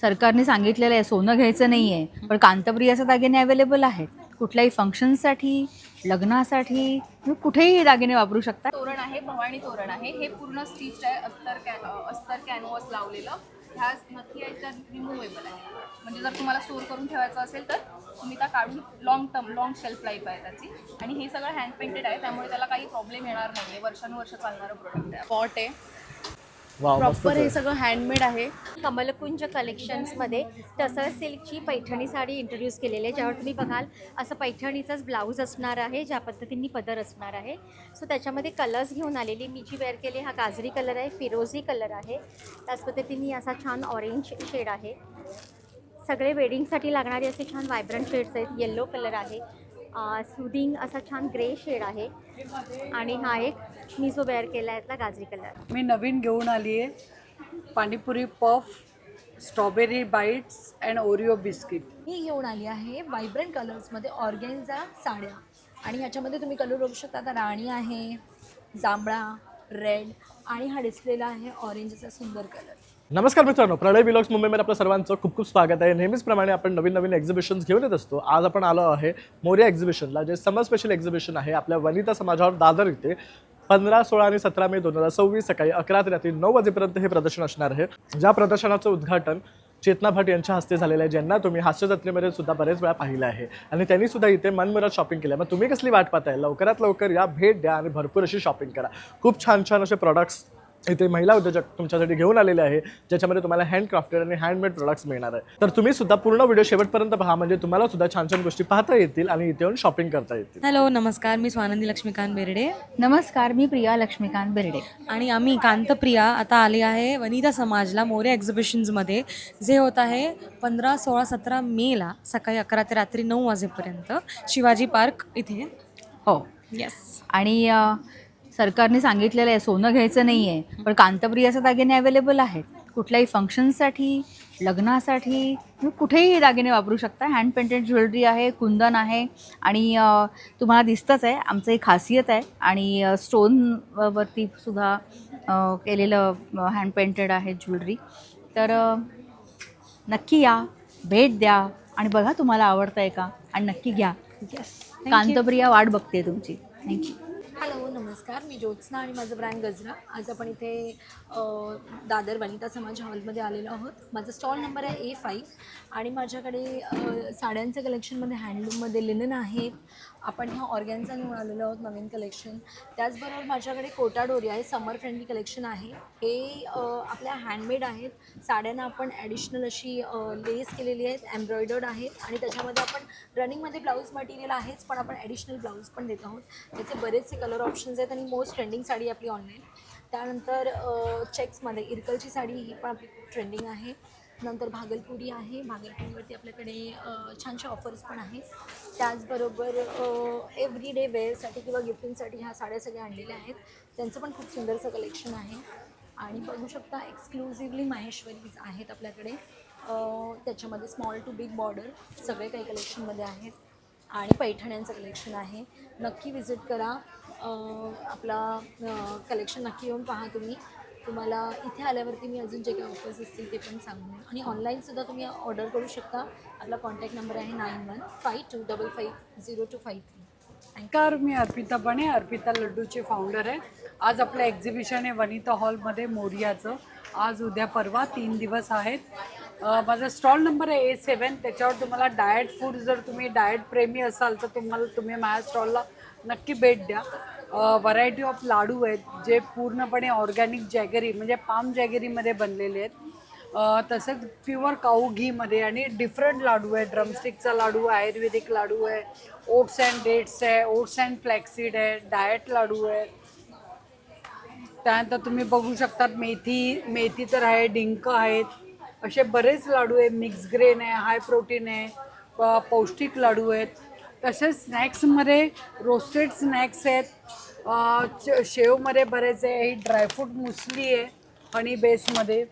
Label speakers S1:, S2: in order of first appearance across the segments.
S1: सरकारने सांगितलेलं आहे सोनं घ्यायचं नाही आहे, पण कांतप्रियाचे दागिने अवेलेबल आहेत. कुठल्याही फंक्शनसाठी, लग्नासाठी तुम्ही कुठेही दागिने वापरू शकता.
S2: तोरण आहे, भवानी तोरण आहे. हे पूर्ण स्टिच आहे, अस्तर कॅनव्हास लावलेलं. ह्या नक्की याच्यात रिमूवेबल आहे. म्हणजे जर तुम्हाला स्टोर करून ठेवायचं असेल तर तुम्ही त्या काढून लॉंग शेल्फ लाईफ आहे त्याची. आणि हे सगळं हँड पेंटेड आहे, त्यामुळे त्याला काही प्रॉब्लेम येणार नाही आहे. वर्षानुवर्ष चालणारं प्रोडक्ट आहे. पॉट आहे, प्रॉपर हे सगळं हँडमेड आहे.
S3: कमलकुंज कलेक्शन्समध्ये टसर सिल्कची पैठणी साडी इंट्रोड्यूस केलेली आहे, ज्यावर तुम्ही बघाल असं पैठणीचाच ब्लाऊज असणार आहे, ज्या पद्धतीने पदर असणार आहे. सो त्याच्यामध्ये कलर्स घेऊन आलेली मी जी वेअर केली हा गाजरी कलर आहे, फिरोझी कलर आहे, त्याच पद्धतीने असा छान ऑरेंज शेड आहे. सगळे वेडिंगसाठी लागणारे असे छान व्हायब्रंट शेड्स आहेत. येल्लो कलर आहे, सुदिंग असा छान ग्रे शेड आहे, आणि हा एक मी जो वेअर केला आहे त्यातला गाजरी कलर.
S4: मी नवीन घेऊन आली आहे panipuri puff, strawberry bites and Oreo biscuit.
S2: मी घेऊन आली आहे व्हायब्रंट कलर्समध्ये ऑर्गेन्झा साड्या. आणि ह्याच्यामध्ये तुम्ही कलर बघू शकता. आता राणी आहे, जांभळा, रेड, आणि हा डिस्प्लेला आहे ऑरेंज असा सुंदर कलर.
S5: नमस्कार मित्रांनो, प्रणय व्लॉग्स मुंबईमध्ये आपल्या सर्वांचं खूप खूप स्वागत आहे. नेहमीचप्रमाणे आपण नवीन नवीन एक्झिबिशन्स घेऊन येत असतो. आज आपण आलो आहे मोरया एक्झिबिशनला, जे समर स्पेशल एक्झिबिशन आहे आपल्या वनिता समाजावर दादर इथे 15, 16 आणि 17 मे 2026 सकाळी 11 ते रात्री 9 वाजेपर्यंत हे प्रदर्शन असणार आहे. ज्या प्रदर्शनाचं उद्घाटन चेतना भट यांच्या हस्ते झालेलं आहे, ज्यांना तुम्ही हास्य जत्रेमध्ये सुद्धा बरेच वेळा पाहिलं आहे, आणि त्यांनी सुद्धा इथे मनमुराद शॉपिंग केलं. मग तुम्ही कसली वाट पाहताय? लवकरात लवकर या, भेट द्या आणि भरपूर अशी शॉपिंग करा. खूप छान छान असे प्रॉडक्ट्स इथे महिला उद्योजक तुमच्यासाठी घेऊन आलेले आहे, ज्याच्यामध्ये तुम्हाला हँडक्राफ्टेड आणि हँडमेड प्रोडक्ट्स मिळणार आहे. तर तुम्ही सुद्धा पूर्ण व्हिडिओ शेवटपर्यंत पहा, म्हणजे तुम्हाला सुद्धा छान छान गोष्टी पाहता येतील आणि इथे येऊन शॉपिंग करता येतील.
S6: हॅलो, नमस्कार. मी स्वानंदी लक्ष्मीकांत बेर्डे
S1: नमस्कार, मी प्रिया लक्ष्मीकांत बेर्डे.
S6: आणि आम्ही कांतप्रिया आता आली आहे वनिता समाजला मोरया एक्झिबिशन्समध्ये, जे होत आहे 15, 16, 17 मेला सकाळी 11 ते रात्री 9 वाजेपर्यंत शिवाजी पार्क इथे.
S1: हो,
S6: येस.
S1: आणि सरकारने सांगितलेलं आहे सोनं घ्यायचं नाही आहे, पण कांतप्रियाचे दागिने अवेलेबल आहेत. कुठल्याही फंक्शनसाठी, लग्नासाठी तुम्ही कुठेही दागिने वापरू शकता. हँड पेंटेड ज्वेलरी आहे, कुंदन आहे, आणि तुम्हाला दिसतंच आहे आमचं एक खासियत आहे. आणि स्टोनवरती सुद्धा केलेलं हँड पेंटेड आहे ज्वेलरी. तर नक्की या, भेट द्या आणि बघा तुम्हाला आवडतं आहे का, आणि नक्की घ्या.
S6: येस.
S1: कांतप्रिया वाट बघते तुमची. थँक्यू.
S2: हॅलो, नमस्कार. मी ज्योत्स्ना आणि माझं ब्रँड गजरा. आज आपण इथे दादर वनिता समाज हॉलमध्ये आलेलो आहोत. माझा स्टॉल नंबर आहे A5, आणि माझ्याकडे साड्यांचं कलेक्शनमध्ये हँडलूममध्ये लिनन आहे. आपण ह्या ऑर्गॅन्झा घेऊन आलेलो आहोत, नवीन कलेक्शन. त्याचबरोबर माझ्याकडे कोटा डोरी आहे, समर फ्रेंडली कलेक्शन आहे. हे आपल्या हँडमेड आहेत. साड्यांना आपण ॲडिशनल अशी लेस केलेली आहेत, एम्ब्रॉयडर्ड आहेत, आणि त्याच्यामध्ये आपण रनिंगमध्ये ब्लाऊज मटेरियल आहेच, पण आपण ॲडिशनल ब्लाऊज पण देत आहोत. त्याचे बरेचसे कलर ऑप्शन्स आहेत, आणि मोस्ट ट्रेंडिंग साडी आपली ऑनलाईन. त्यानंतर चेक्समध्ये इरकलची साडी, ही पण आपली ट्रेंडिंग आहे. नंतर भागलपुरी आहे. भागलपुरीवरती आपल्याकडे छानशा ऑफर्स पण आहेत. त्याचबरोबर एव्हरीडे वेअरसाठी किंवा गिफ्टिंगसाठी ह्या साड्या सगळ्या आणलेल्या आहेत. त्यांचं पण खूप सुंदरसं कलेक्शन आहे. आणि बघू शकता एक्सक्लुझिव्हली माहेश्वरीज आहेत आपल्याकडे. त्याच्यामध्ये स्मॉल टू बिग बॉर्डर सगळे काही कलेक्शनमध्ये आहेत, आणि पैठण्यांचं कलेक्शन आहे. नक्की विजिट करा. आपला कलेक्शन नक्की येऊन पहा तुम्ही. तुम्हाला इथे आल्यावरती मी अजून जे काही ऑफर्स असतील ते पण सांगू. आणि ऑनलाईनसुद्धा तुम्ही ऑर्डर करू शकता. आपला कॉन्टॅक्ट नंबर आहे 9152550253.
S4: नमस्कार, मी अर्पिता बने, अर्पिता लड्डूचे फाउंडर आहे. आज आपलं एक्झिबिशन आहे वनिता हॉलमध्ये मोरयाचं. आज उद्या परवा 3 दिवस आहेत. माझा स्टॉल नंबर आहे A7. त्याच्यावर तुम्हाला डाएट फूड, जर तुम्ही डाएट प्रेमी असाल तर तुम्ही माझ्या स्टॉलला नक्की भेट द्या. व्हरायटी ऑफ लाडू आहेत, जे पूर्णपणे ऑर्गॅनिक जॅगरी म्हणजे पाम जॅगरीमध्ये बनलेले आहेत. तसंच प्युअर काऊ घीमध्ये, आणि डिफरंट लाडू आहे. ड्रमस्टिकचा लाडू, आयुर्वेदिक लाडू आहे, ओट्स अँड डेट्स आहे, ओट्स अँड फ्लॅक्सीड आहे, डाएट लाडू आहे. त्यानंतर तुम्ही बघू शकतात मेथी तर आहे, डिंक आहेत, असे बरेच लाडू आहे. मिक्स ग्रेन आहे, हाय प्रोटीन आहे, पौष्टिक लाडू आहेत. तसेच स्नॅक्समध्ये रोस्टेड स्नॅक्स आहेत, शेवमध्ये बरेच आहे. ही ड्रायफ्रूट मुसली आहे हनी बेसमध्ये.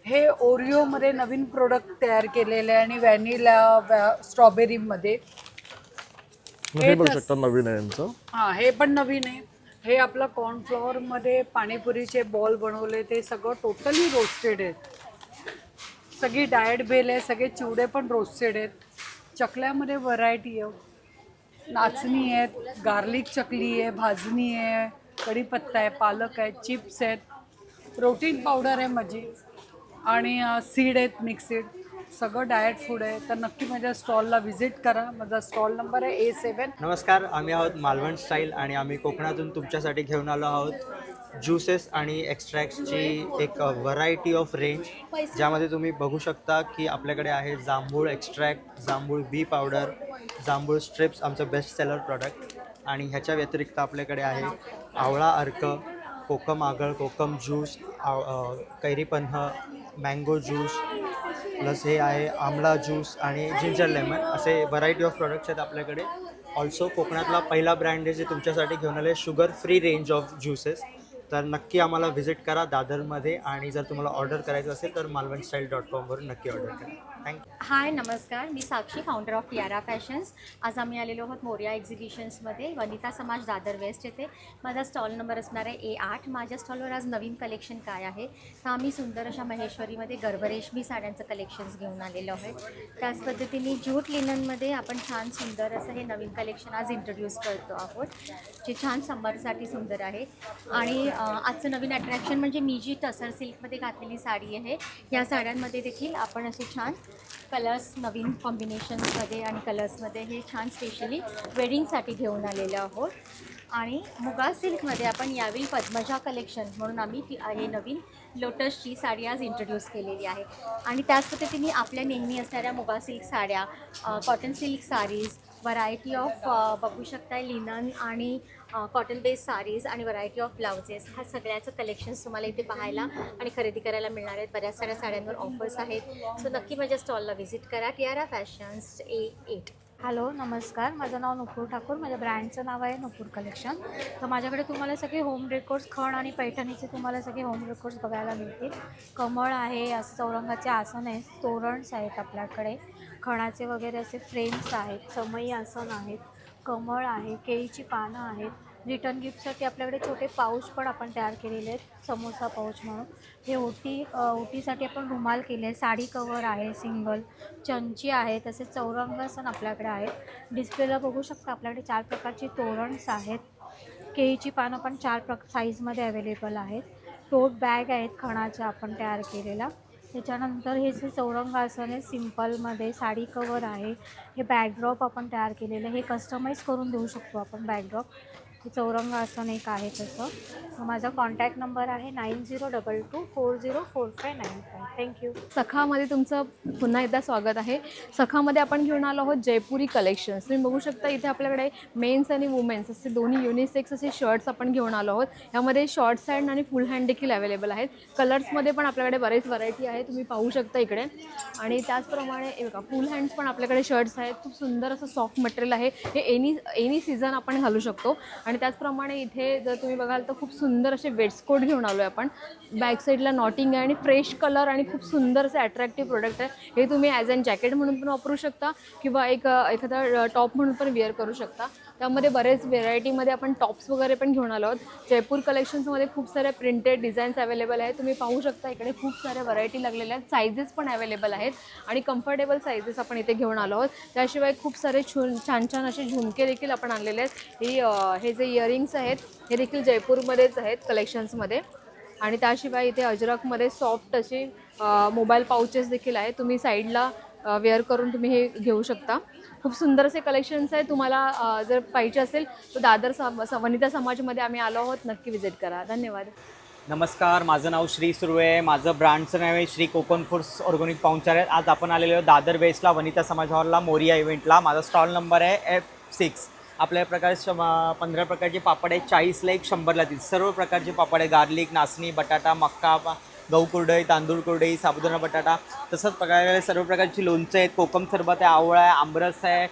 S4: हे ओरिओमध्ये नवीन प्रोडक्ट तयार केलेले आहे, आणि व्हॅनिला स्ट्रॉबेरीमध्ये.
S5: हे बघू शकता, नवीन आहे यांचं.
S4: हां, हे पण नवीन आहे. हे आपलं कॉर्नफ्लॉवरमध्ये पाणीपुरीचे बॉल बनवले, ते सगळं टोटली रोस्टेड आहेत. सगळी डाएट बेल आहे, सगळे चिवडे पण रोस्टेड आहेत. चकल्यामध्ये व्हरायटी आहे, नाचणी आहेत, गार्लिक चकली आहे, भाजणी आहे, कढीपत्ता आहे, पालक आहे, चिप्स आहेत, प्रोटीन पावडर आहे माझी आणि सीड आहेत, मिक्स सीड, सगळं डाएट फूड आहे. तर नक्की माझ्या स्टॉलला व्हिजिट करा. माझा स्टॉल नंबर आहे A7.
S7: नमस्कार, आम्ही आहोत मालवण स्टाईल आणि आम्ही कोकणातून तुमच्यासाठी घेऊन आलो आहोत ज्युसेस आणि एक्स्ट्रॅक्ट्सची एक व्हरायटी ऑफ रेंज, ज्यामध्ये तुम्ही बघू शकता की आपल्याकडे आहे जांभूळ एक्स्ट्रॅक्ट, जांभूळ बी पावडर, जांभूळ स्ट्रिप्स, आमचं बेस्ट सेलर प्रॉडक्ट. आणि ह्याच्या व्यतिरिक्त आपल्याकडे आहे आवळा अर्क, कोकम आगळ, कोकम ज्यूस, कैरी पन्ह, मँगो ज्यूस, प्लस हे आहे आमला ज्यूस आणि जिंजर लेमन, असे व्हरायटी ऑफ प्रोडक्ट्स आहेत आपल्याकडे. ऑल्सो कोकणातला पहिला ब्रँड आहे जे तुमच्यासाठी घेऊन आले sugar free range of juices. तर नक्की आम्हाला व्हिजिट करा दादरमध्ये, आणि जर तुम्हाला ऑर्डर करायचं असेल तर malvanstyle.com नक्की ऑर्डर करा. थँक्यू.
S3: हाय नमस्कार, मी साक्षी, फाउंडर ऑफ टियारा फॅशन्स. आज आम्ही आलेलो आहोत मोरया एक्झिबिशन्समध्ये, वनिता समाज दादर वेस्ट येथे. माझा स्टॉल नंबर असणार आहे A8. माझ्या स्टॉलवर आज नवीन कलेक्शन काय आहे तर आम्ही सुंदर अशा महेश्वरीमध्ये गर्भरेशमी साड्यांचं कलेक्शन्स घेऊन आलेलो आहे. त्याच पद्धतीने ज्यूट लिननमध्ये आपण छान सुंदर असं हे नवीन कलेक्शन आज इंट्रोड्यूस करतो आहोत, जे छान समरसाठी सुंदर आहे. आणि आजचं नवीन अट्रॅक्शन म्हणजे मी जी टसर सिल्कमध्ये घातलेली साडी आहे, या साड्यांमध्ये देखील आपण असे छान कलर्स नवीन कॉम्बिनेशन्समध्ये आणि कलर्समध्ये हे छान स्पेशली वेडिंगसाठी घेऊन आलेलो आहोत. आणि मुगा सिल्कमध्ये आपण यावेळी पद्मजा कलेक्शन म्हणून आम्ही हे नवीन लोटसची साडी आज इंट्रोड्यूस केलेली आहे. आणि त्याच पद्धतीने आपल्या नेहमी असणाऱ्या मुगा सिल्क साड्या, cotton silk sarees, variety of बघू शकता लिनन आणि कॉटन बेस्ड साडीज आणि व्हरायटी ऑफ ब्लाउजेस, ह्या सगळ्याचं कलेक्शन्स तुम्हाला इथे पाहायला आणि खरेदी करायला मिळणार आहेत. बऱ्याच साऱ्या साड्यांवर ऑफर्स आहेत. सो नक्की माझ्या स्टॉलला व्हिजिट करा, टियारा फॅशन्स A8.
S8: हॅलो नमस्कार, माझं नाव नुपूर ठाकूर, माझ्या ब्रँडचं नाव आहे नुपूर कलेक्शन. तर माझ्याकडे तुम्हाला सगळे होम डेकोर्स, खण आणि पैठणीचे तुम्हाला सगळे होम डेकोर्स बघायला मिळतील. कमळ आहे, असं चौरंगाचे आसन आहे, तोरणस आहेत आपल्याकडे, खणाचे वगैरे असे फ्रेम्स आहेत, समई आसन आहेत, कमळ आहे, केळीची पानं आहेत. रिटर्न गिफ्टसाठी आपल्याकडे छोटे पाऊच पण आपण तयार केलेले आहेत, समोसा पाऊच म्हणून. हे ओटीसाठी आपण रुमाल केले आहे, साडी कवर आहे सिंगल, चंची आहे, तसेच चौरंगासन आपल्याकडे आहेत. डिस्प्लेला बघू शकता आपल्याकडे 4 प्रकारची तोरणस आहेत. केळीची पानं पण 4 साईजमध्ये अवेलेबल आहेत. टोट बॅग आहेत खणाच्या आपण तयार केलेला. त्याच्यानंतर हे जे चौरंगासन आहे सिम्पलमध्ये, साडी कवर आहे, हे बॅकड्रॉप आपण तयार केलेलं आहे, हे कस्टमाइज करून देऊ शकतो आपण बॅकड्रॉप. हे चौरंगासन एक आहे तसं. माझा कॉन्टॅक्ट नंबर आहे 9022404595. थँक्यू.
S9: सखामध्ये तुमचं पुन्हा एकदा स्वागत आहे. सखामध्ये आपण घेऊन आलो आहोत जयपुरी कलेक्शन्स. तुम्ही बघू शकता इथे आपल्याकडे मेन्स आणि वुमेन्स असे दोन्ही युनिसेक्स असे शर्ट्स आपण घेऊन आलो आहोत. यामध्ये शॉर्ट्स हँड आणि फुल हँड देखील अवेलेबल आहेत. कलर्समध्ये पण आपल्याकडे बरेच व्हरायटी आहे, तुम्ही पाहू शकता इकडे. आणि त्याचप्रमाणे बघा फुल हँड्स पण आपल्याकडे शर्ट्स आहेत. खूप सुंदर असं सॉफ्ट मटेरियल आहे. हे एनी सीझन आपण घालू शकतो. आणि त्याचप्रमाणे इथे जर तुम्ही बघाल तर खूप सुंदर असे वेट्सकोट घेऊन आलो आहे आपण. बॅक साईडला नॉटिंग आहे आणि फ्रेश कलर आणि खूप सुंदर असे अट्रॅक्टिव्ह प्रोडक्ट आहे. हे तुम्ही ॲज अन जॅकेट म्हणून पण वापरू शकता किंवा एखादा टॉप म्हणून पण वेअर करू शकता. त्यामध्ये बरेच व्हेरायटीमध्ये आपण टॉप्स वगैरे पण घेऊन आलो आहोत. जयपूर कलेक्शन्समध्ये खूप सारे प्रिंटेड डिझाईन्स अवेलेबल आहेत. तुम्ही पाहू शकता इकडे खूप साऱ्या व्हरायटी लागलेल्या आहेत. सायझेस पण अवेलेबल आहेत आणि कम्फर्टेबल सायझेस आपण इथे घेऊन आलो आहोत. त्याशिवाय खूप सारे छान छान असे झुमके देखील आपण आणलेले आहेत. हे जे इयरिंग्स आहेत हे देखील जयपूरमध्येच आहेत कलेक्शन्समध्ये. आणि त्याशिवाय इथे अजरकमध्ये सॉफ्ट असे मोबाईल पाउचेस देखील आहेत. तुम्ही साईडला वेअर करून तुम्ही हे घेऊ शकता. खूप सुंदर असे कलेक्शन्स आहेत. तुम्हाला जर पाहिजे असेल तर दादर वनिता समाजमध्ये आम्ही आलो आहोत, नक्की विजिट करा. धन्यवाद.
S10: नमस्कार, माझं नाव श्री सुर्वे आहे. माझं ब्रँडचं नाव आहे श्री कोकण फूड्स ऑर्गॅनिक पाहुणचार. आज आपण आलेलो आहोत दादर वेस्टला वनिता समाज हॉलला मोरिया इव्हेंटला. माझा स्टॉल नंबर आहे F6. आपल्या प्रकारचे 15 प्रकारचे पापड आहेत. 40ला एक, 100ला 30. सर्व प्रकारचे पापड आहे. गार्लिक, नाचणी, बटाटा, मक्का, गहू कुरडई, तांदूळ कुरडई, साबुदाणा बटाटा. तसंच प्रकारे सर्व प्रकारची लोणचं आहेत. कोकम सरबत आहे, आवळा आहे, आमरस आहे,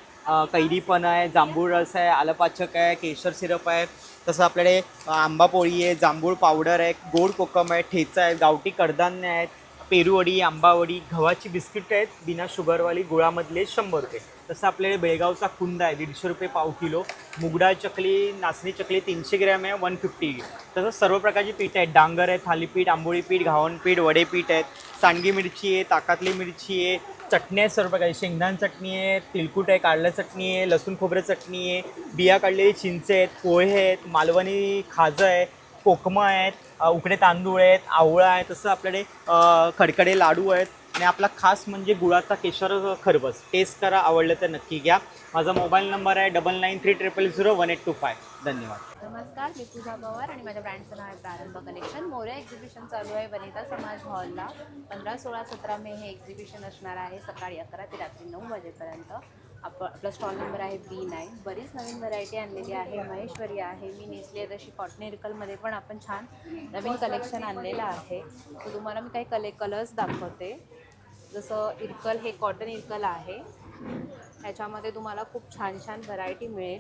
S10: कैरी पण आहे, जांभूळ रस आहे, आलपाचक आहे, केशर सिरप आहे. तसं आपल्याकडे आंबा पोळी आहे, जांभूळ पावडर आहे, गोड कोकम आहे, ठेचा आहे, गावठी कडधान्य आहेत, पेरूवडी, आंबावडी, गव्हाची बिस्किट आहेत बिना शुगरवाली गुळामधले 100 रुपये. तसं आपल्याकडे बेळगावचा कुंदा आहे 150 रुपये पाव किलो. मुगडाळ चकली, नाचणी चकली 300 ग्रॅम आहे 150. तसंच सर्व प्रकारची पीठ आहेत. डांगर आहे, थालीपीठ, आंबोळी पीठ, घावणपीठ, वडेपीठ आहेत. सांडगी मिरची आहे, ताकातली मिरची आहे, चटणी आहे सर्व प्रकारची. शेंगदाण चटणी आहे, तिलकुट आहे, काढलं चटणी आहे, लसूण खोबरं चटणी आहे, बिया काढलेली चिंच आहेत, पोहे आहेत, मालवणी खाजं आहे, कोकमं आहेत, उकडे तांदूळ आहेत, आवळा आहे. तसं आपल्याकडे खडखडे लाडू आहेत. आणि आपला खास म्हणजे गुळाचा केशर खरबस. टेस्ट करा, आवडलं तर नक्की घ्या. माझा मोबाईल नंबर आहे 9930001825. धन्यवाद.
S11: नमस्कार, मी पूजा पवार आणि माझ्या ब्रँडचं नाव आहे प्रारंभ कलेक्शन. मोरया एक्झिबिशन चालू आहे वनिता समाज हॉलला. 15, 16, 17 मे हे एक्झिबिशन असणार आहे सकाळी 11 ते रात्री 9 वाजेपर्यंत. आपला स्टॉल नंबर आहे B9. बरीच नवीन व्हरायटी आणलेली आहे. महेश्वरी आहे, मी नेसली आहे तशी कॉटन इरकलमध्ये पण आपण छान नवीन कलेक्शन आणलेलं आहे. तर तुम्हाला मी काही कलर्स दाखवते. जसं इरकल, हे कॉटन इरकल आहे. ह्याच्यामध्ये तुम्हाला खूप छान छान व्हरायटी मिळेल.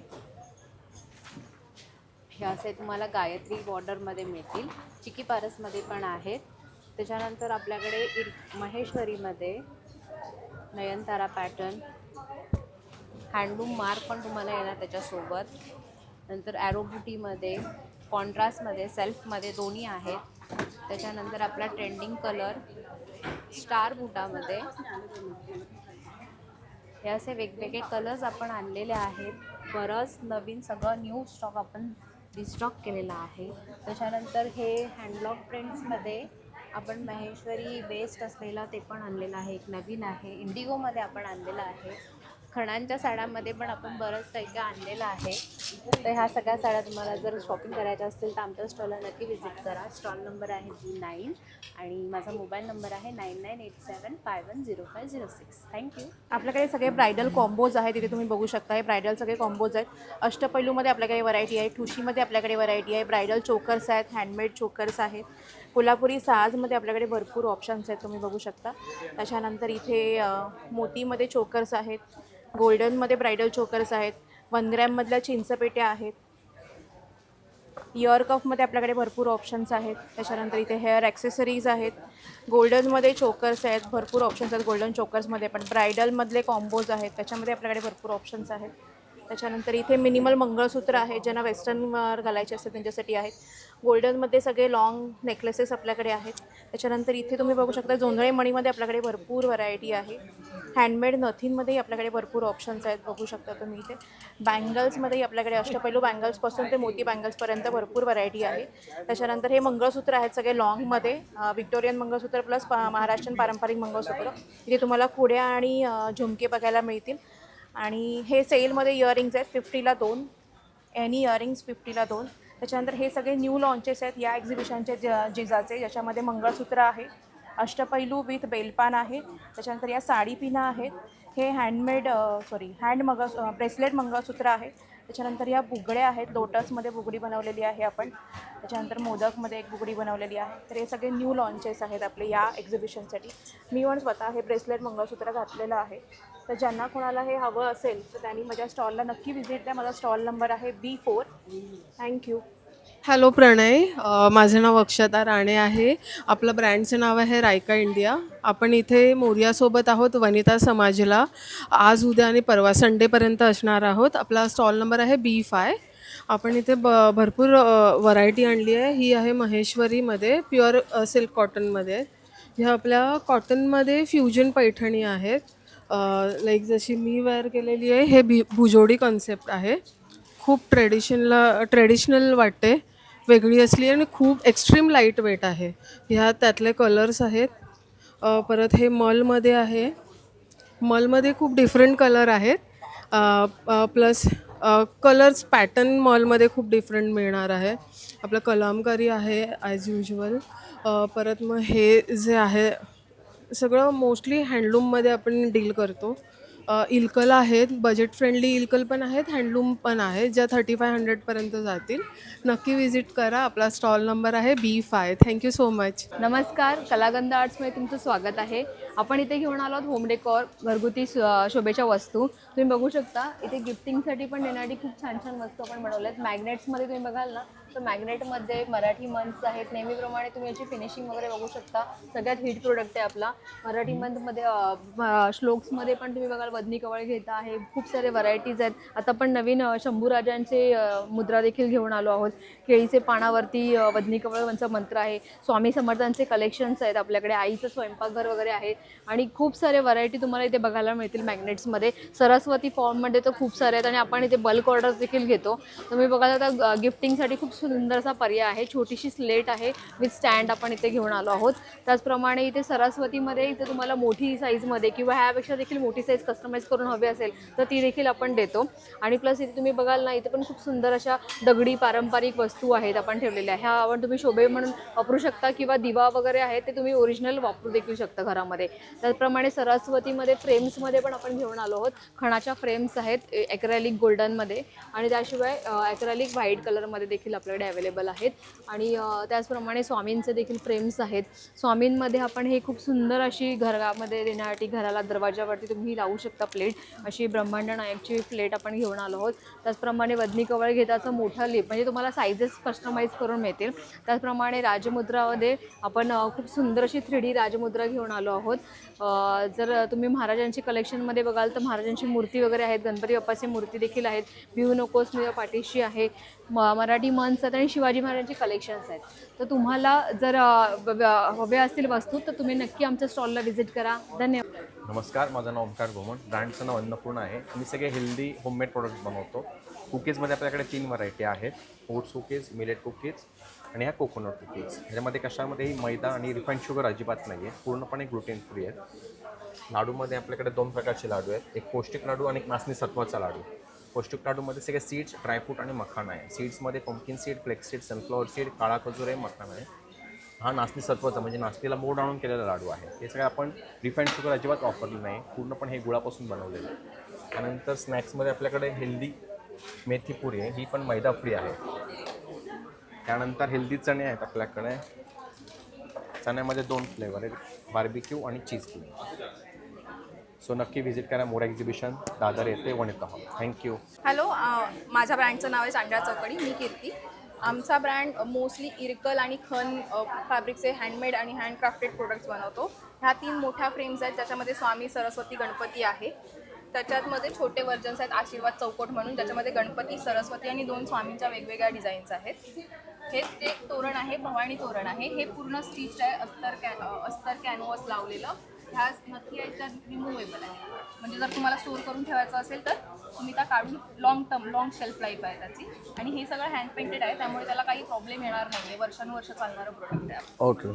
S11: हे असे तुम्हाला गायत्री बॉर्डरमध्ये मिळतील. चिकी पारसमध्ये पण आहेत. त्याच्यानंतर आपल्याकडे महेश्वरीमध्ये नयनतारा पॅटर्न, हँडलूम मार्क पण तुम्हाला येणार त्याच्यासोबत. नंतर ॲरोबुटीमध्ये, कॉन्ट्रास्टमध्ये, सेल्फमध्ये दोन्ही आहेत. त्याच्यानंतर आपला ट्रेंडिंग कलर स्टार बुटामध्ये. हे असे वेगवेगळे कलर्स आपण आणलेले आहेत. बरंच नवीन सगळं न्यू स्टॉक आपण रिस्टॉक केलेला आहे. त्याच्यानंतर हे हँडब्लॉक प्रिंट्समध्ये आपण महेश्वरी बेस्ड असलेला ते पण आणलेलं आहे. एक नवीन आहे. इंडिगोमध्ये आपण आणलेलं आहे. खणांच्या साड्यांमध्ये पण आपण बरंच काही काही आणलेलं आहे. तर ह्या सगळ्या साड्या तुम्हाला जर शॉपिंग करायच्या असतील तर आमच्या स्टॉलला नक्की व्हिजिट करा. स्टॉल नंबर आहे B9 आणि माझा मोबाईल नंबर आहे 9987510506. थँक्यू.
S12: आपल्याकडे सगळे ब्रायडल कॉम्बोज आहेत. इथे तुम्ही बघू शकता. हे ब्रायडल सगळे कॉम्बोज आहेत. अष्टपैलूमध्ये आपल्याकडे व्हरायटी आहे. ठुशीमध्ये आपल्याकडे व्हरायटी आहे. ब्रायडल चोकर्स आहेत, हँडमेड चोकर्स आहेत. कोल्हापुरी साजमध्ये आपल्याकडे भरपूर ऑप्शन्स आहेत, तुम्ही बघू शकता. त्याच्यानंतर इथे मोतीमध्ये चोकर्स आहेत. गोल्डनमध्ये ब्रायडल चोकर्स आहेत. 1 ग्रॅममधल्या चिंचपेट्या आहेत. इयर कफमध्ये आपल्याकडे भरपूर ऑप्शन्स आहेत. त्याच्यानंतर इथे हेअर ॲक्सेसरीज आहेत. गोल्डनमध्ये चोकर्स आहेत, भरपूर ऑप्शन्स आहेत. गोल्डन चोकर्समध्ये पण ब्रायडलमधले कॉम्बोज आहेत, त्याच्यामध्ये आपल्याकडे भरपूर ऑप्शन्स आहेत. त्याच्यानंतर इथे मिनिमल मंगळसूत्र आहे, ज्यांना वेस्टर्नवर घालायचे असते त्यांच्यासाठी आहेत. गोल्डनमध्ये सगळे लॉंग नेकलेसेस आपल्याकडे आहेत. त्याच्यानंतर इथे तुम्ही बघू शकता जोंधळे मणीमध्ये आपल्याकडे भरपूर व्हरायटी आहे. हँडमेड नथींमध्येही आपल्याकडे भरपूर ऑप्शन्स आहेत, बघू शकता तुम्ही इथे. बँगल्समध्येही आपल्याकडे अष्टपैलू बँगल्सपासून ते मोती बँगल्सपर्यंत भरपूर व्हरायटी आहे. त्याच्यानंतर हे मंगळसूत्र आहेत सगळे लॉंगमध्ये. विक्टोरियन मंगळसूत्र प्लस महाराष्ट्रीयन पारंपरिक मंगळसूत्र. इथे तुम्हाला खुड्या आणि झुमके बघायला मिळतील. आणि हे सेलमध्ये इयरिंग्स आहेत 50ला 2. Any earrings 50ला 2. त्याच्यानंतर हे सगळे न्यू लॉन्चेस आहेत या एक्झिबिशनचे जिजाचे, ज्याच्यामध्ये मंगळसूत्र आहे, अष्टपैलू विथ बेलपान आहे. त्याच्यानंतर या साडी पिना आहेत. हे हँडमेड ब्रेसलेट मंगळसूत्र आहे. त्याच्यानंतर या बुगड्या आहेत, लोटसमध्ये बुगडी बनवलेली आहे आपण. त्याच्यानंतर मोदकमध्ये एक बुगडी बनवलेली आहे. तर हे सगळे न्यू लॉन्चेस आहेत आपले या एक्झिबिशनसाठी. मी पण स्वतः हे ब्रेसलेट मंगळसूत्र घातलेलं आहे. तर ज्यांना कोणाला हे हवं असेल तर त्यांनी माझ्या स्टॉलला नक्की व्हिजिट द्या. माझा स्टॉल नंबर आहे B4. थँक्यू.
S13: हॅलो प्रणय, माझं नाव अक्षता राणे आहे. आपलं ब्रँडचं नाव आहे रायका इंडिया. आपण इथे मोरयासोबत आहोत वनिता समाजला. आज, उद्या आणि परवा संडेपर्यंत असणार आहोत. आपला स्टॉल नंबर आहे B5. आपण इथे भरपूर व्हरायटी आणली आहे. ही आहे महेश्वरीमध्ये प्युअर सिल्क कॉटनमध्ये. ह्या आपल्या कॉटनमध्ये फ्युजन पैठणी आहेत. लाईक जशी मी वेअर केलेली आहे, हे भुजोडी कॉन्सेप्ट आहे. खूप ट्रेडिशनल वाटते, वेगळी असली आणि खूप एक्स्ट्रीम लाईट वेट आहे. ह्या त्यातले कलर्स आहेत. परत हे मलमध्ये आहे. मलमध्ये खूप डिफरंट कलर आहेत. प्लस कलर्स पॅटर्न मॉलमध्ये खूप डिफरंट मिळणार आहे. आपलं कलामकारी आहे ॲज युजल. परत मग हे जे आहे सगळं मोस्टली हँडलूममध्ये आपण डील करतो. इल्कल आहेत, बजेट फ्रेंडली इल्कल पण आहेत, हँडलूम पण आहेत, ज्या 3500पर्यंत जातील. नक्की विजिट करा. आपला स्टॉल नंबर आहे B5. Thank you so much.
S9: नमस्कार, कलागंध आर्ट्समध्ये तुमचं स्वागत आहे. आपण इथे घेऊन आलो आहोत होम डेकोर, घरगुती शोभेच्या वस्तू. तुम्ही बघू शकता इथे गिफ्टिंगसाठी पण देण्यासाठी खूप छान छान वस्तू आपण बनवल्यात. मॅग्नेट्समध्ये तुम्ही बघाल ना तर मॅग्नेटमध्ये मराठी मंथ्स आहेत. नेहमीप्रमाणे तुम्ही याची फिनिशिंग वगैरे बघू शकता. सगळ्यात हिट प्रोडक्ट आहे आपला. मराठी मंथमध्ये श्लोक्समध्ये पण तुम्ही बघाल वदनी कवळ घेता आहे. खूप सारे व्हरायटीज आहेत. आता आपण नवीन शंभूराजांचे मुद्रा देखील घेऊन आलो आहोत. केळीचे पानावरती वदनी कवळचा मंत्र आहे. स्वामी समर्थांचे कलेक्शन्स आहेत आपल्याकडे. आईचं स्वयंपाकघर वगैरे आहे आणि खूप सारे व्हरायटी तुम्हाला इथे बघायला मिळतील मॅग्नेट्समध्ये. सरस्वती फॉर्ममध्ये तर खूप सारे आहेत आणि आपण इथे बल्क ऑर्डर्स देखील घेतो. तुम्ही बघाल आता गिफ्टिंगसाठी खूप सुंदरसा पर्याय आहे. छोटीशी स्लेट आहे विथ स्टँड आपण इथे घेऊन आलो आहोत. त्याचप्रमाणे इथे सरस्वतीमध्ये इथे तुम्हाला मोठी साईजमध्ये किंवा ह्यापेक्षा देखील मोठी साईज कस्टमाइज करून हवी असेल तर ती देखील आपण देतो. आणि प्लस इथे तुम्ही बघाल ना इथे पण खूप सुंदर अशा दगडी पारंपरिक वस्तू आहेत आपण ठेवलेल्या. ह्या आपण तुम्ही शोभे म्हणून वापरू शकता किंवा दिवा वगैरे आहे ते तुम्ही ओरिजिनल वापरू देखील शकता घरामध्ये. त्याचप्रमाणे सरस्वतीमध्ये फ्रेम्समध्ये पण आपण घेऊन आलो आहोत. खणाच्या फ्रेम्स आहेत ॲक्रेलिक गोल्डनमध्ये आणि त्याशिवाय ॲक्रेलिक व्हाईट कलरमध्ये देखील आपल्याकडे अवेलेबल आहेत. आणि त्याचप्रमाणे स्वामींचे देखील फ्रेम्स आहेत. स्वामींमध्ये आपण हे खूप सुंदर अशी घरामध्ये देण्यासाठी घराला दरवाजावरती तुम्ही लावू शकता प्लेट. अशी ब्रह्मांड नायकची प्लेट आपण घेऊन आलो आहोत. त्याचप्रमाणे वदनी कवळ घेताचं मोठा लिप म्हणजे तुम्हाला साईजेस कस्टमाइज करून मिळतील. त्याचप्रमाणे राजमुद्रामध्ये आपण खूप सुंदर अशी 3D राजमुद्रा घेऊन आलो आहोत. जर तुम्ही महाराजांची कलेक्शनमध्ये बघाल तर महाराजांची मूर्ती वगैरे आहेत. गणपती बाप्पाची मूर्ती देखील आहेत. भिऊ नकोस मी पाठीशी आहे. मराठी मंथ्स आहेत आणि शिवाजी महाराजांची कलेक्शन्स आहेत. तर तुम्हाला जर हवे असतील वस्तू तर तुम्ही नक्की आमच्या स्टॉलला व्हिजिट करा. धन्यवाद.
S14: नमस्कार, माझं नाव ओमकार घोमण. ब्रँडचं नाव अन्नपूर्ण आहे. मी सगळे हेल्दी होममेड प्रोडक्ट्स बनवतो. कुकीजमध्ये आपल्याकडे 3 व्हरायटी आहेत. ओट्स कुकीज, मिलेट कुकीज आणि ह्या कोकोनट कुकीज. ह्याच्यामध्ये कशामध्येही मैदा आणि रिफाईंड शुगर अजिबात नाही आहे. पूर्णपणे ग्लुटेन फ्री आहेत. लाडूमध्ये आपल्याकडे 2 प्रकारचे लाडू आहेत. एक पौष्टिक लाडू आणि एक नाचणी सत्वाचा लाडू. पौष्टिक लाडूमध्ये सगळे सीड्स, ड्रायफ्रूट आणि मखाना आहे. सीड्समध्ये pumpkin seed, flax seed, sunflower seed, काळा खजूर आहे, मखाना आहे. हा नाचणी सत्वाचा म्हणजे नाचणीला मोड आणून केलेला लाडू आहे. हे सगळं आपण रिफाईंड शुगर अजिबात वापरलं नाही. पूर्णपणे हे गुळापासून बनवलेलं आहे. त्यानंतर स्नॅक्समध्ये आपल्याकडे हेल्दी मेथी पुरी आहे. ही पण मैदा फ्री आहे. त्यानंतर हेल्दी चणे आहेत आपल्याकडे. चण्यामध्ये 2 फ्लेवर आहेत, बार्बिक्यू आणि चीज क्रीम. सो नक्की व्हिजिट करा मोरा एक्झिबिशन, दादर येथे वनिता हॉल. थँक्यू.
S15: हॅलो, माझ्या ब्रँडचं नाव आहे चांडा चौकडी. मी कीर्ती. आमचा ब्रँड मोस्टली इरकल आणि खन फॅब्रिकचे हँडमेड आणि हँडक्राफ्टेड प्रोडक्ट्स बनवतो. ह्या 3 मोठ्या फ्रेम्स आहेत ज्याच्यामध्ये स्वामी, सरस्वती, गणपती आहे. त्याच्यामध्ये छोटे व्हर्जन्स आहेत आशीर्वाद चौकोट म्हणून, ज्याच्यामध्ये गणपती, सरस्वती आणि 2 स्वामींच्या वेगवेगळ्या डिझाईन्स आहेत. हे ते तोरण आहे, भवानी तोरण आहे. हे पूर्ण स्टिच आहे, अस्तर कॅनव्हास लावलेलं. ह्या नक्की याच्यात रिमूवेबल आहे. म्हणजे जर तुम्हाला स्टोअर करून ठेवायचं असेल तर तुम्ही त्या काढून लॉंग शेल्फ लाईफ आहे त्याची. आणि हे सगळं हँड पेंटेड आहे त्यामुळे त्याला काही प्रॉब्लेम येणार नाही आहे. वर्षानुवर्ष चालणारं प्रोडक्ट आहे.
S5: ओके.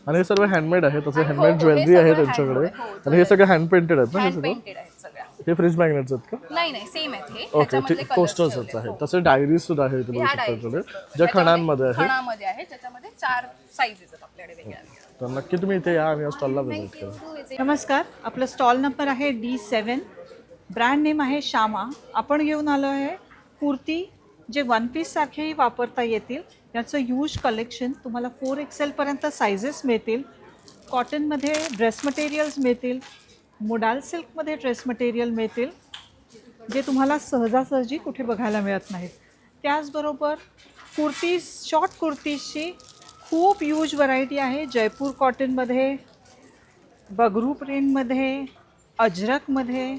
S5: आणि हे सर्व हँडमेड आहे. तसं हँडमेड ज्वेलरी आहे त्यांच्याकडे. आणि हे सगळे हँड पेंटेड आहेत ना? हे
S15: हँड
S5: सगळं
S15: पेंटेड आहेत सगळ्या.
S5: हे फ्रीज मॅग्नेट्स आहेत का?
S15: नाही सेम आहेत हे.
S5: ओके, ठीक. पोस्टर्सच आहेत. तसे डायरीज सुद्धा आहेत तुम्ही शकता ज्या खणांमध्ये आहे.
S15: खणामध्ये आहे ज्याच्यामध्ये 4 साईजेस आहेत आपल्याकडे वेगळ्या.
S5: तर नक्की तुम्ही इथे या आणि या स्टॉलला व्हिजिट करा.
S16: नमस्कार, आपलं स्टॉल नंबर आहे D7. ब्रँड नेम आहे श्यामा. आपण घेऊन आलो आहे कुर्ती जे 1 पीससारखेही वापरता येतील. याचं ह्यूज कलेक्शन. तुम्हाला 4XL सायझेस मिळतील. कॉटनमध्ये ड्रेस मटेरियल्स मिळतील. मोडाल सिल्कमध्ये ड्रेस मटेरियल मिळतील जे तुम्हाला सहजासहजी कुठे बघायला मिळत नाहीत. त्याचबरोबर कुर्तीज, शॉर्ट कुर्तीजची खूप ह्यूज व्हरायटी आहे. जयपूर कॉटनमध्ये, बगरू प्रिंटमध्ये, अजरकमध्ये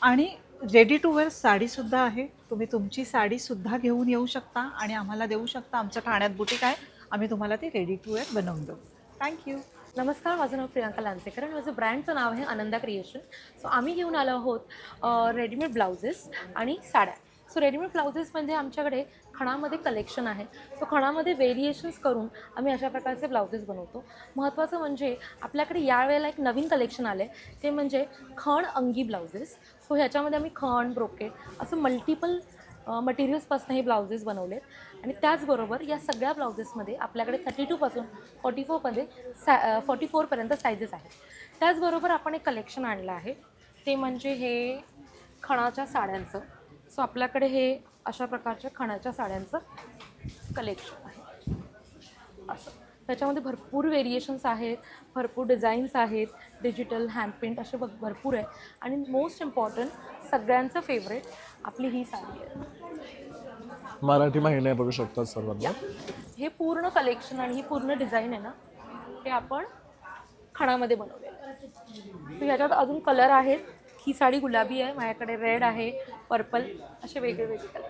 S16: आणि रेडी टू वेअर साडीसुद्धा आहे. तुम्ही तुमची साडीसुद्धा घेऊन येऊ शकता आणि आम्हाला देऊ शकता. आमचं ठाण्यात बुटीक आहे. आम्ही तुम्हाला ती रेडी टू वेअर बनवून देऊ. थँक्यू.
S6: नमस्कार, माझं नाव प्रियांका लांजेकर आणि माझं ब्रँडचं नाव आहे आनंदा क्रिएशन. सो आम्ही घेऊन आलो आहोत रेडीमेड ब्लाउजेस आणि साड्या. सो रेडीमेड ब्लाउजेस म्हणजे आमच्याकडे खणामध्ये कलेक्शन आहे. सो खणामध्ये व्हेरिएशन्स करून आम्ही अशा प्रकारचे ब्लाउजेस बनवतो. महत्त्वाचं म्हणजे आपल्याकडे यावेळेला एक नवीन कलेक्शन आलं आहे ते म्हणजे खण अंगी ब्लाउजेस. सो ह्याच्यामध्ये आम्ही खण, ब्रोकेट असं मल्टिपल मटेरियल्सपासून हे ब्लाउजेस बनवलेत. आणि त्याचबरोबर या सगळ्या ब्लाउजेसमध्ये आपल्याकडे 32 पासून 44 पर्यंत सायझेस आहेत. त्याचबरोबर आपण एक कलेक्शन आणलं आहे ते म्हणजे हे खणाच्या साड्यांचं. सो आपल्याकडे हे अशा प्रकारच्या खणाच्या साड्यांचं कलेक्शन आहे. असं त्याच्यामध्ये भरपूर व्हेरिएशन्स आहेत, भरपूर डिझाईन्स आहेत, डिजिटल हँडपेंट असे भरपूर आहे. आणि मोस्ट इम्पॉर्टंट सगळ्यांचं फेवरेट आपली ही साडी आहे.
S5: मराठी महिने बघू शकतात सर्वांना.
S6: हे पूर्ण कलेक्शन आणि ही पूर्ण डिझाईन आहे ना, हे आपण खणामध्ये बनवलेलं आहे. तर ह्याच्यात अजून कलर आहेत. ही साडी गुलाबी आहे, माझ्याकडे रेड आहे, पर्पल, असे वेगळे वेगळे कलर.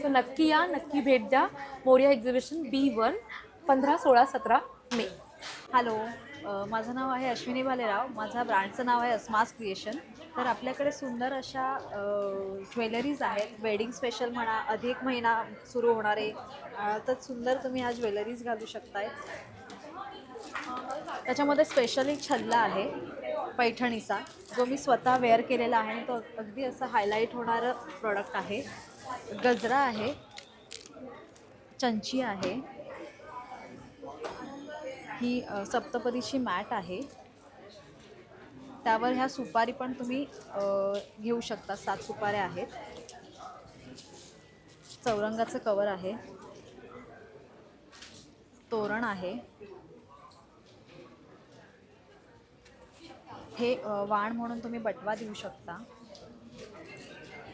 S6: सो नक्की या, नक्की भेट द्या. मोरिया एक्झिबिशन B1 15, 16, 17 मे.
S1: हॅलो, माझं नाव आहे अश्विनी भालेराव. माझ्या ब्रँडचं नाव आहे अस्मास क्रिएशन. तर आपल्याकडे सुंदर अशा ज्वेलरीज आहेत. वेडिंग स्पेशल म्हणा, अधिक महिना सुरू होणारे, तर सुंदर तुम्ही ह्या ज्वेलरीज घालू शकताय. त्याच्यामध्ये स्पेशली छल्ला आहे पैठणीचा, जो मी स्वतः वेअर केलेला आहे. तो अगदी असं हायलाईट होणारं प्रॉडक्ट आहे. गजरा आहे, चंची आहे, ही सप्तपदीची मॅट आहे. त्यावर ह्या सुपारी पण तुम्ही घेऊ शकता. 7 सुपाऱ्या आहेत. चौरंगाचं कवर आहे, तोरण आहे. हे वाण म्हणून तुम्ही बटवा देऊ शकता.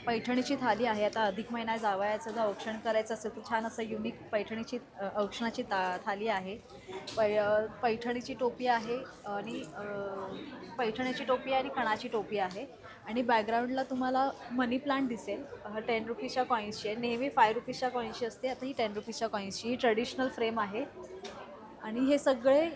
S1: पैठणीची थाली आहे. आता अधिक महिना जावयाचं जर औक्षण करायचं असेल तर छान असं युनिक पैठणीची औक्षणाची थाली आहे. पैठणीची टोपी आहे आणि पैठणीची टोपी आणि कणाची टोपी आहे. आणि बॅकग्राऊंडला तुम्हाला मनी प्लांट दिसेल. 10 रुपीच्या कॉईन्सची आहे. नेहमी 5 रुपीच्या कॉईन्सची असते, आता ही 10 रुपीच्या कॉईन्सची. ही ट्रेडिशनल फ्रेम आहे. आणि हे सगळे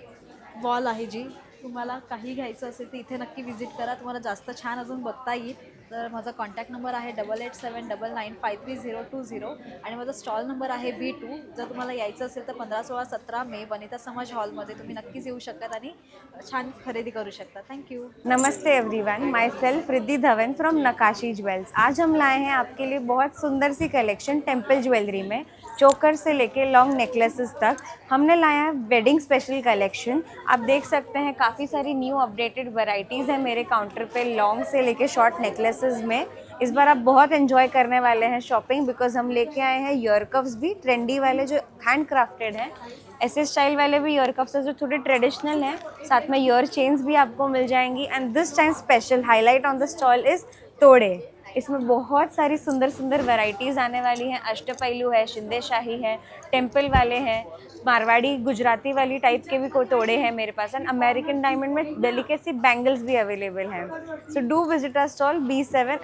S1: वॉल आहे. जी तुम्हाला काही घ्यायचं असेल तर इथे नक्की व्हिजिट करा. तुम्हाला जास्त छान अजून बघता येईल. तर माझा कॉन्टॅक्ट नंबर आहे 8879953020 आणि माझा स्टॉल नंबर आहे B2. जर तुम्हाला यायचं असेल तर 15, 16, 17 मे वनिता समाज हॉलमध्ये तुम्ही नक्कीच येऊ शकतात आणि छान खरेदी करू शकता. Thank you.
S17: Namaste everyone, my self Riddhi Dhawan from नकाशी ज्वेल्स. आज हम लाए हैं आपके लिए बहुत सुंदर सी कलेक्शन टेम्पल ज्वेलरी में, चोकर से लेके लॉन्ग नेकलेसेस तक हमने लाया है वेडिंग स्पेशल कलेक्शन. आप देख सकते हैं काफ़ी सारी न्यू अपडेटेड वैरायटीज़ हैं मेरे काउंटर पे, लॉन्ग से लेके शॉर्ट नेकलेसेस में. इस बार आप बहुत एंजॉय करने वाले हैं शॉपिंग, बिकॉज हम लेके आए हैं ईयर कफ्स भी ट्रेंडी वाले जो हैंड क्राफ्टेड हैं. ऐसे स्टाइल वाले भी ईयर कफ्स हैं जो थोड़े ट्रेडिशनल हैं. साथ में ईयर चेन्स भी आपको मिल जाएंगी. End this time special highlight on the stall is तोड़े. इसमें बहुत सारी सुंदर सुंदर वैरायटीज़ आने वाली हैं. अष्टपैलू है, शिंदेशाही है, टेम्पल वाले हैं, मारवाड़ी गुजराती वाली टाइप के भी कोई तोड़े हैं मेरे पास. एंड अमेरिकन डायमंड में डेलिकेसी बैंगल्स भी अवेलेबल हैं. So do visit our stall B7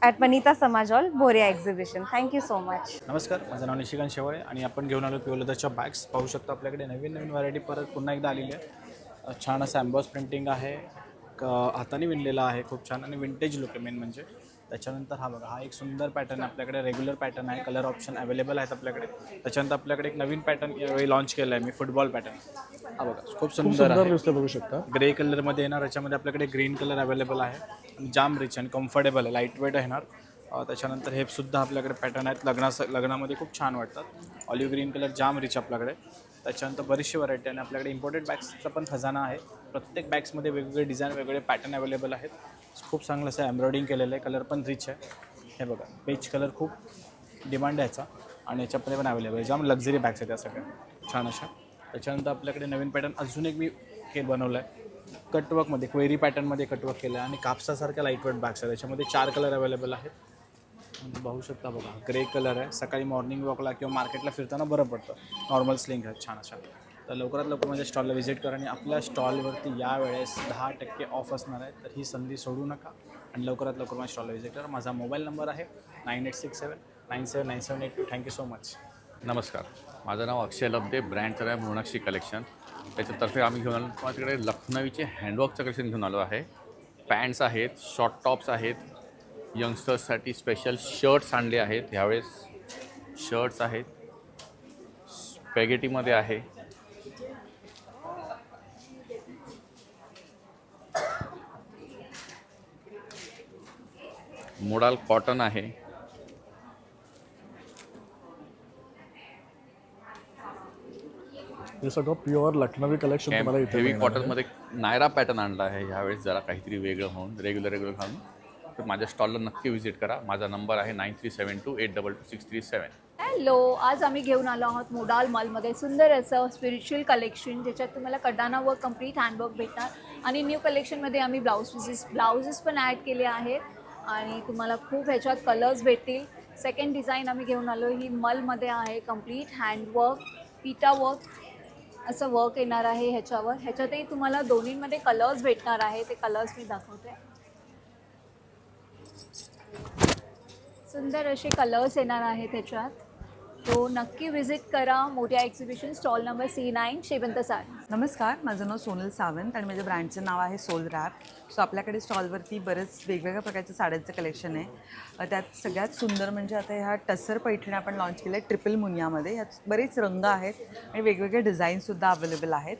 S17: at Vanita Samaj hall, Moriya exhibition. Thank you so much.
S18: नमस्कार, माझं नाव निशिकांत शेवाळे आणि आपण घेऊन आलो पिओलदाच्या बॅग्स. पाहू शकता आपल्याकडे नवीन नवीन व्हरायटी परत पुन्हा एकदा आलेली आहे. छान असं एम्बॉस प्रिंटिंग आहे, हाताने विणलेला आहे, खूप छान आणि विंटेज लुक आहे मेन म्हणजे. त्याच्यानंतर हा बघा, हा एक सुंदर पॅटर्न आहे आपल्याकडे. रेग्युलर पॅटर्न आहे, कलर ऑप्शन अवेलेबल आहेत आपल्याकडे. त्याच्यानंतर आपल्याकडे एक नवीन पॅटर्न यावेळी लॉन्च केला आहे मी, फुटबॉल पॅटर्न. हा बघा, खूप सुंदर आहे,
S5: बघू शकता.
S18: ग्रे कलरमध्ये येणार. याच्यामध्ये आपल्याकडे ग्रीन कलर अवेलेबल आहे आणि जाम रिच आणि कम्फर्टेबल आहे, लाईट वेट येणार. त्याच्यानंतर हे सुद्धा आपल्याकडे पॅटर्न आहेत, लग्नामध्ये खूप छान वाटतात. ऑलिव्ह ग्रीन कलर जाम रिच आपल्याकडे. त्याच्यानंतर बरीचशी व्हरायटी आणि आपल्याकडे इम्पोर्टेड बॅग्सचा पण खजाना आहे. प्रत्येक बॅग्समध्ये वेगवेगळे डिझाईन, वेगवेगळे पॅटर्न अवेलेबल आहेत. खूप चांगलं असं एम्ब्रॉयडिंग केलेलं आहे. कलर पण रिच आहे. हे बघा, पेज कलर खूप डिमांड आहे याचा आणि याच्यामध्ये पण अवेलेबल आहे. जाम लक्झरी बॅग्स आहेत त्या सगळ्या छान अशा. त्याच्यानंतर आपल्याकडे नवीन पॅटर्न अजून एक मी हे बनवलं आहे, कटवर्कमध्ये, क्वेरी पॅटर्नमध्ये कटवर्क केलं आहे आणि कापसासारख्या लाईटवेट बॅग्स आहेत. त्याच्यामध्ये 4 कलर अवेलेबल आहेत. पाहू शकता बघा, ग्रे कलर आहे. सकाळी मॉर्निंग वॉकला किंवा मार्केटला फिरताना बरं पडतं. नॉर्मल स्लिंग आहेत छान अशा. तर लवकरात लवकर माझ्या स्टॉलला व्हिजिट करा आणि आपल्या स्टॉलवरती यावेळेस 10% ऑफ असणार आहे. तर ही संधी सोडू नका आणि लवकरात लवकर माझ्या स्टॉलला व्हिजिट करा. माझा मोबाईल नंबर आहे 9867979782. Thank you so much.
S19: नमस्कार, माझं नाव अक्षय लब्दे, ब्रँडचं आहे मोनाक्षी कलेक्शन. त्याच्यातर्फे आम्ही घेऊन आलो माझ्याकडे लखनवीचे हँडवर्कचं कलेक्शन घेऊन आलो आहे. पॅन्ट्स आहेत, शॉर्ट टॉप्स आहेत, यंगस्टर्ससाठी स्पेशल शर्ट्स आणले आहेत. ह्यावेळेस शर्ट्स आहेत, स्पॅगेटीमध्ये आहे. मोडाल कॉटन आहे.
S5: हे सगळं प्युअर लखनवी कलेक्शन तुम्हाला इथे
S19: हेवी
S5: मिळणार आहे.
S19: कॉटनमध्ये नायरा पॅटर्न आणला आहे ह्यावेळेस, जरा काहीतरी वेगळं होऊन रेग्युलर घालून. तर माझ्या स्टॉलला नक्की व्हिजिट करा. माझा नंबर आहे 9372822637.
S2: हॅलो, आज आम्ही घेऊन आलो आहोत मोडाल मॉलमध्ये सुंदर असं स्पिरिच्युअल कलेक्शन, ज्याच्यात तुम्हाला कडाना वर्क, कम्प्लीट हँडवर्क भेटणार. आणि न्यू कलेक्शनमध्ये आम्ही ब्लाउजेस पण ॲड केले आहेत आणि तुम्हाला खूप ह्याच्यात कलर्स भेटतील. सेकंड डिझाईन आम्ही घेऊन आलो, ही मलमध्ये आहे. कम्प्लीट हँडवर्क, पिटा वर्क असं वर्क येणार आहे ह्याच्यावर. ह्याच्यातही तुम्हाला दोन्हीमध्ये कलर्स भेटणार आहे. ते कलर्स मी दाखवते. सुंदर असे कलर्स येणार आहेत त्याच्यात. तो नक्की विजिट करा मोठ्या exhibition, stall number C9, Shevant sari.
S20: नमस्कार, माझं नाव सोनल सावंत आणि माझ्या ब्रँडचं नाव आहे सोल रॅप. सो आपल्याकडे स्टॉलवरती बरेच वेगवेगळ्या प्रकारच्या साड्यांचं कलेक्शन आहे. त्यात सगळ्यात सुंदर म्हणजे आता ह्या टसर पैठणी आपण लॉन्च केल्या ट्रिपल मुनियामध्ये. ह्यात बरेच रंग आहेत आणि वेगवेगळे डिझाईनसुद्धा अवेलेबल आहेत.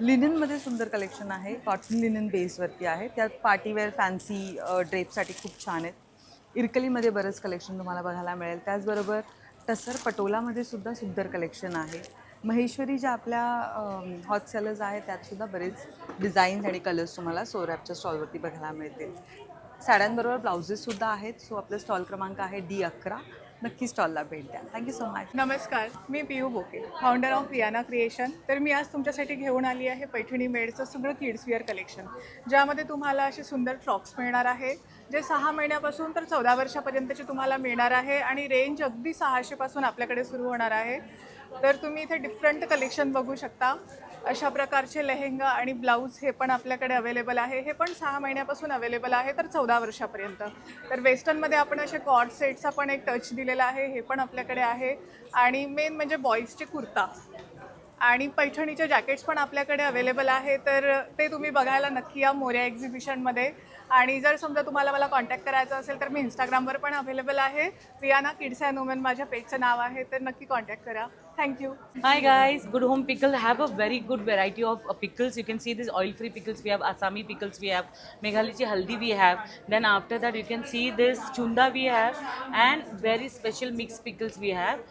S20: लिननमध्ये सुंदर कलेक्शन आहे, कॉटन लिनन बेसवरती आहे. त्यात पार्टीवेअर फॅन्सी ड्रेपसाठी खूप छान आहेत. इरकलीमध्ये बरंच कलेक्शन तुम्हाला बघायला मिळेल. त्याचबरोबर टसर पटोलामध्ये सुद्धा सुंदर कलेक्शन आहे. महेश्वरी ज्या आपल्या हॉट सेलर्स आहेत त्यातसुद्धा बरेच डिझाईन्स आणि कलर्स तुम्हाला सोरॅपच्या स्टॉलवरती बघायला मिळतील. साड्यांबरोबर ब्लाउजेससुद्धा आहेत. सो आपलं स्टॉल क्रमांक आहे D11. नक्की स्टॉलला भेट द्या. Thank you so much.
S21: नमस्कार, मी पियू बोके, फाउंडर ऑफ रियाना क्रिएशन. तर मी आज तुमच्यासाठी घेऊन आली आहे पैठणी मेडचं सगळं किड्स वेअर कलेक्शन, ज्यामध्ये तुम्हाला असे सुंदर फ्रॉक्स मिळणार आहे, जे 6 महिन्यापासून तर 14 वर्षापर्यंतचे तुम्हाला मिळणार आहे. आणि रेंज अगदी 600 पासून आपल्याकडे सुरू होणार आहे. तर तुम्ही इथे डिफरंट कलेक्शन बघू शकता. अशा प्रकारचे लेहेंगा आणि ब्लाऊज हे पण आपल्याकडे अवेलेबल आहे. हे पण 6 महिन्यापासून अवेलेबल आहे तर 14 वर्षापर्यंत. तर वेस्टर्नमध्ये आपण असे कॉर्ड सेटचा पण एक टच दिलेला आहे, हे पण आपल्याकडे आहे. आणि मेन म्हणजे बॉईजचे कुर्ता आणि पैठणीचे जॅकेट्स पण आपल्याकडे अवेलेबल आहे. तर ते तुम्ही बघायला नक्की या मोर्या एक्झिबिशनमध्ये. आणि जर समजा तुम्हाला मला कॉन्टॅक्ट करायचं असेल तर मी इंस्टाग्रामवर पण अवेलेबल आहे. रियाना किड्स अँड वुमेन माझ्या पेजचं नाव आहे. तर नक्की कॉन्टॅक्ट करा. Thank you.
S22: Hi guys, Good Home Pickle have a very good variety of pickles. You can see these oil-free pickles. We have Assami pickles. We have Meghalichi haldi. We have. Then after that, you can see this chunda we have, and very special mixed pickles we have,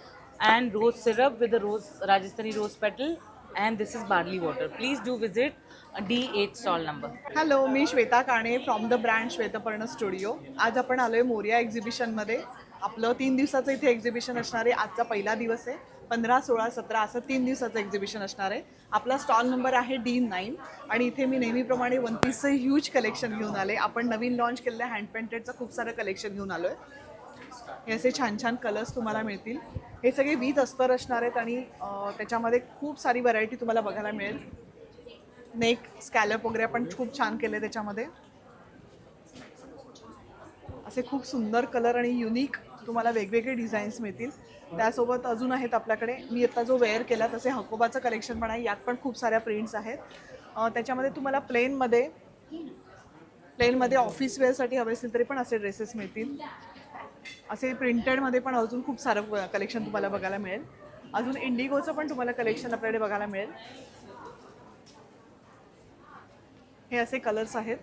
S22: and rose syrup with the Rajasthani rose petal. And this is barley water. Please do visit D8 stall number.
S23: Hello, मी Shweta Kane from the brand Shwetparna studio. आज आपण आलो आहे मोरिया एक्झिबिशनमध्ये. आपलं 3 दिवसाचं इथे exhibition असणार आहे. आजचा पहिला दिवस आहे. 15, 16, 17 असं 3 दिवसाचं एक्झिबिशन असणार आहे. आपला स्टॉल नंबर आहे D9 आणि इथे मी नेहमीप्रमाणे 1 पीसचं ह्यूज कलेक्शन घेऊन आले. आपण नवीन लॉन्च केलेलं हँड पेंटेडचं खूप सारं कलेक्शन घेऊन आलो आहे. हे असे छान छान कलर्स तुम्हाला मिळतील. हे सगळे विथ अस्तर असणार आहेत आणि त्याच्यामध्ये खूप सारी व्हरायटी तुम्हाला बघायला मिळेल. नेक स्कॅलप वगैरे आपण खूप छान केले त्याच्यामध्ये. असे खूप सुंदर कलर आणि युनिक तुम्हाला वेगवेगळे डिझाईन्स मिळतील. त्यासोबत अजून आहेत आपल्याकडे. मी आता जो वेअर केला तसे हकोबाचं कलेक्शन पण आहे. यात पण खूप साऱ्या प्रिंट्स आहेत. त्याच्यामध्ये तुम्हाला प्लेनमध्ये ऑफिस वेअरसाठी हवे असेल तरी पण असे ड्रेसेस मिळतील. असे प्रिंटेडमध्ये पण अजून खूप सारं कलेक्शन तुम्हाला बघायला मिळेल. अजून इंडिगोचं पण तुम्हाला कलेक्शन आपल्याकडे बघायला मिळेल. हे असे कलर्स आहेत.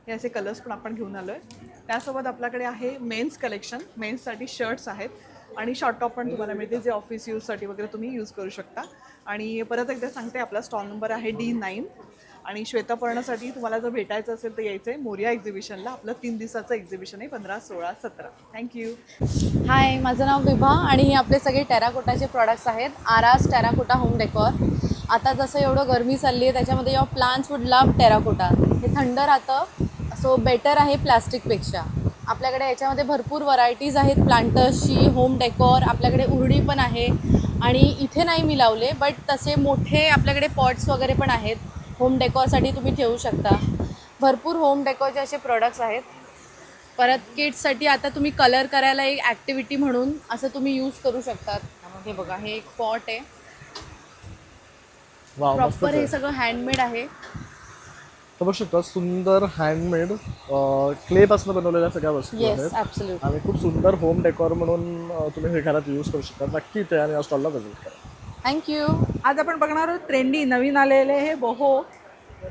S23: हे असे कलर्स पण आपण घेऊन आलो आहे. त्यासोबत आपल्याकडे आहे मेन्स कलेक्शन. मेन्ससाठी शर्ट्स आहेत आणि शॉर्ट टॉप पण तुम्हाला मिळते, जे ऑफिस यूजसाठी वगैरे तुम्ही यूज करू शकता. आणि परत एकदा सांगते, आपला स्टॉल नंबर आहे D9 आणि श्वेतपर्णसाठी तुम्हाला जर भेटायचं असेल तर यायचं आहे मोरिया एक्झिबिशनला. आपलं 3 दिवसाचं एक्झिबिशन आहे, 15, 16, 17. थँक्यू.
S24: हाय, माझं नाव विभा आणि हे आपले सगळे टेराकोटाचे प्रॉडक्ट्स आहेत. आरास टेराकोटा होम डेकोर. आता जसं एवढं गरमी चालली आहे त्याच्यामध्ये your plants would love terracotta. हे थंड राहतं, सो बेटर आहे प्लास्टिकपेक्षा. आपल्याकडे याच्यामध्ये भरपूर व्हरायटीज आहेत प्लांटर्सची. होम डेकोर आपल्याकडे उरडी पण आहे आणि इथे नाही मी लावले, बट तसे मोठे आपल्याकडे पॉट्स वगैरे पण आहेत. होम डेकोरसाठी तुम्ही ठेवू शकता. भरपूर होम डेकोरचे असे प्रोडक्ट्स आहेत. परत किड्ससाठी आता तुम्ही कलर करायला एक ॲक्टिव्हिटी म्हणून असं तुम्ही यूज करू शकतात. हे बघा, हे एक पॉट आहे. प्रॉपर हे सगळं हँडमेड आहे.
S5: तर बघू शकता, सुंदर हँडमेड क्लेपासून बनवलेल्या सगळ्या वस्तू आहेत आणि खूप सुंदर होम डेकोर म्हणून तुम्ही हे घरात यूज करू शकता. नक्की ते आणि या स्टॉलला व्हिजिट करा.
S24: थँक्यू.
S16: आज आपण बघणार आहोत ट्रेंडी नवीन आलेले हे बोहो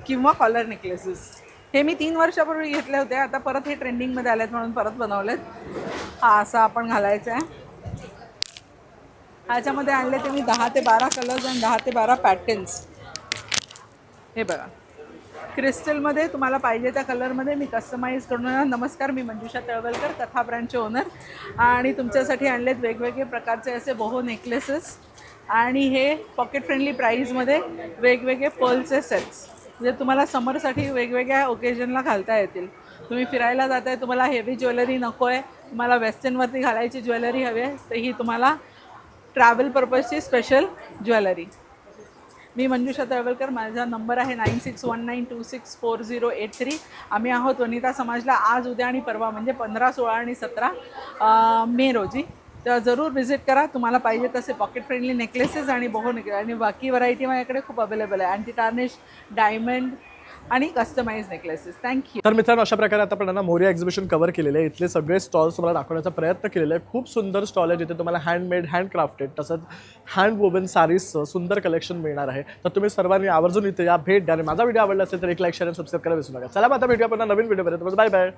S16: किंवा कॉलर नेकलेसेस. हे मी 3 वर्षापूर्वी घेतले होते. आता परत हे ट्रेंडिंगमध्ये आलेत म्हणून परत बनवलेत. हा असा आपण घालायचा आहे. ह्याच्यामध्ये आणले ते मी 10 ते 12 कलर्स आणि 10 ते 12 पॅटर्न्स. हे बघा,
S23: क्रिस्टलमध्ये तुम्हाला पाहिजे त्या कलरमध्ये मी कस्टमाइज करून देणार. नमस्कार, मी मंजुषा तळवलकर, कथा ब्रँडचे ओनर, आणि तुमच्यासाठी आणलेत वेगवेगळे प्रकारचे असे बोहो नेकलेसेस, आणि हे पॉकेट फ्रेंडली प्राईजमध्ये वेगवेगळे पर्लचे सेट्स, म्हणजे तुम्हाला समरसाठी वेगवेगळ्या ओकेजनला घालता येतील. तुम्ही फिरायला जाताय, तुम्हाला हेवी ज्वेलरी नको आहे, तुम्हाला वेस्टर्नवरती घालायची ज्वेलरी हवी आहे, तर ही तुम्हाला ट्रॅव्हल पर्पजची स्पेशल ज्वेलरी. मी मंजुषा तळवलकर, माझा नंबर आहे 9619264083. आम्ही आहोत वनिता समाजला आज, उद्या आणि परवा, म्हणजे 15, 16 आणि 17 मे रोजी. तर जरूर व्हिजिट करा. तुम्हाला पाहिजे तसे पॉकेट फ्रेंडली नेकलेसेस आणि बोहो नेकलेस आणि बाकी व्हरायटी माझ्याकडे खूप अवेलेबल आहे. अँटी टार्निश, डायमंड आणि कस्टमाइज नेकलेसेस. थँक्यू.
S5: तर मित्रांनो, अशा प्रकारे आता आपण मोरिया एक्झिबिशन कव्हर केलेले आहे. इथले सगळे स्टॉल्स तुम्हाला दाखवण्याचा प्रयत्न केलेला आहे. खूप सुंदर स्टॉल आहे जिथे तुम्हाला हँडमेड, हँडक्राफ्टेड तसंच हँड वोवन सारीजचं सुंदर कलेक्शन मिळणार आहे. तर तुम्ही सर्वांनी आवर्जून इथे या, भेट द्या. आणि माझा व्हिडिओ आवडला असेल तर एक लाईक, शेअर आणि सबस्क्राईब करायला विसरू नका. चला, आता भेटूया पुन्हा नवीन व्हिडिओमध्ये. Bye bye.